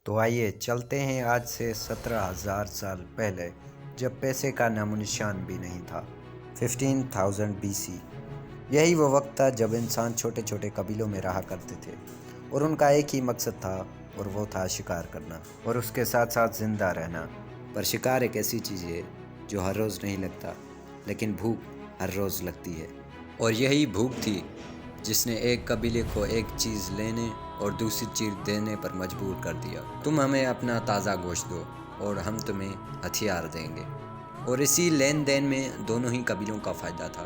तो आइए चलते हैं आज से 17,000 साल पहले, जब पैसे का नामोनिशान भी नहीं था। 15,000 BC। यही वो वक्त था जब इंसान छोटे छोटे कबीलों में रहा करते थे और उनका एक ही मकसद था, और वो था शिकार करना और उसके साथ साथ ज़िंदा रहना। पर शिकार एक ऐसी चीज़ है जो हर रोज़ नहीं लगता, लेकिन भूख हर रोज़ लगती है। और यही भूख थी जिसने एक कबीले को एक चीज़ लेने और दूसरी चीज़ देने पर मजबूर कर दिया। तुम हमें अपना ताज़ा गोश्त दो और हम तुम्हें हथियार देंगे। और इसी लेन देन में दोनों ही कबीलों का फ़ायदा था,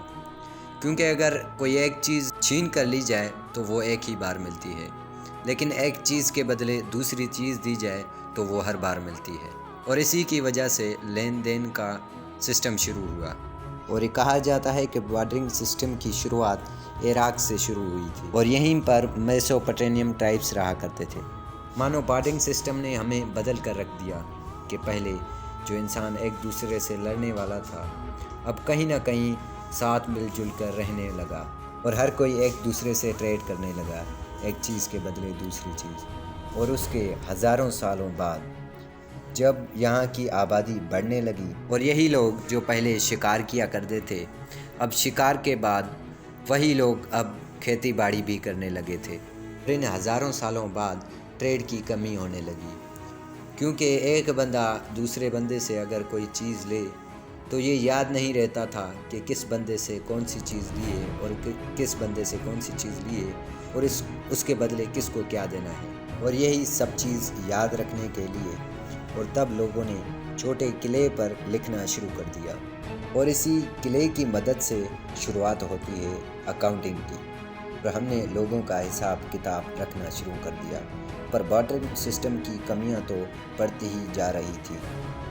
क्योंकि अगर कोई एक चीज़ छीन कर ली जाए तो वो एक ही बार मिलती है, लेकिन एक चीज़ के बदले दूसरी चीज़ दी जाए तो वो हर बार मिलती है। और इसी की वजह से लेन देन का सिस्टम शुरू हुआ। और ये कहा जाता है कि बार्टरिंग सिस्टम की शुरुआत इराक से शुरू हुई थी और यहीं पर मेसोपोटामियन ट्राइब्स रहा करते थे। मानो बार्टरिंग सिस्टम ने हमें बदल कर रख दिया कि पहले जो इंसान एक दूसरे से लड़ने वाला था, अब कहीं ना कहीं साथ मिलजुल कर रहने लगा और हर कोई एक दूसरे से ट्रेड करने लगा, एक चीज़ के बदले दूसरी चीज़। और उसके हज़ारों सालों बाद जब यहाँ की आबादी बढ़ने लगी और यही लोग जो पहले शिकार किया करते थे, अब शिकार के बाद वही लोग अब खेती बाड़ी भी करने लगे थे। इन हज़ारों सालों बाद ट्रेड की कमी होने लगी, क्योंकि एक बंदा दूसरे बंदे से अगर कोई चीज़ ले तो ये याद नहीं रहता था कि किस बंदे से कौन सी चीज़ लिए और किस बंदे से कौन सी चीज़ लिए और उसके बदले किसको क्या देना है। और यही सब चीज़ याद रखने के लिए और तब लोगों ने छोटे किले पर लिखना शुरू कर दिया, और इसी किले की मदद से शुरुआत होती है अकाउंटिंग की। और हमने लोगों का हिसाब किताब रखना शुरू कर दिया। पर बार्टरिंग सिस्टम की कमियां तो बढ़ती ही जा रही थी,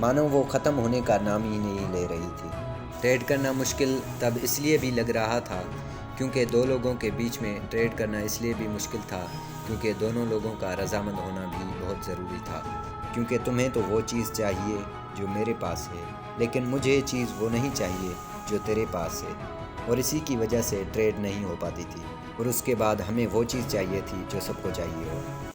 मानो वो ख़त्म होने का नाम ही नहीं ले रही थी। ट्रेड करना मुश्किल तब इसलिए भी लग रहा था क्योंकि दो लोगों के बीच में ट्रेड करना इसलिए भी मुश्किल था क्योंकि दोनों लोगों का रजामंद होना भी बहुत ज़रूरी था। क्योंकि तुम्हें तो वो चीज़ चाहिए जो मेरे पास है, लेकिन मुझे चीज़ वो नहीं चाहिए जो तेरे पास है। और इसी की वजह से ट्रेड नहीं हो पाती थी। और उसके बाद हमें वो चीज़ चाहिए थी जो सबको चाहिए हो।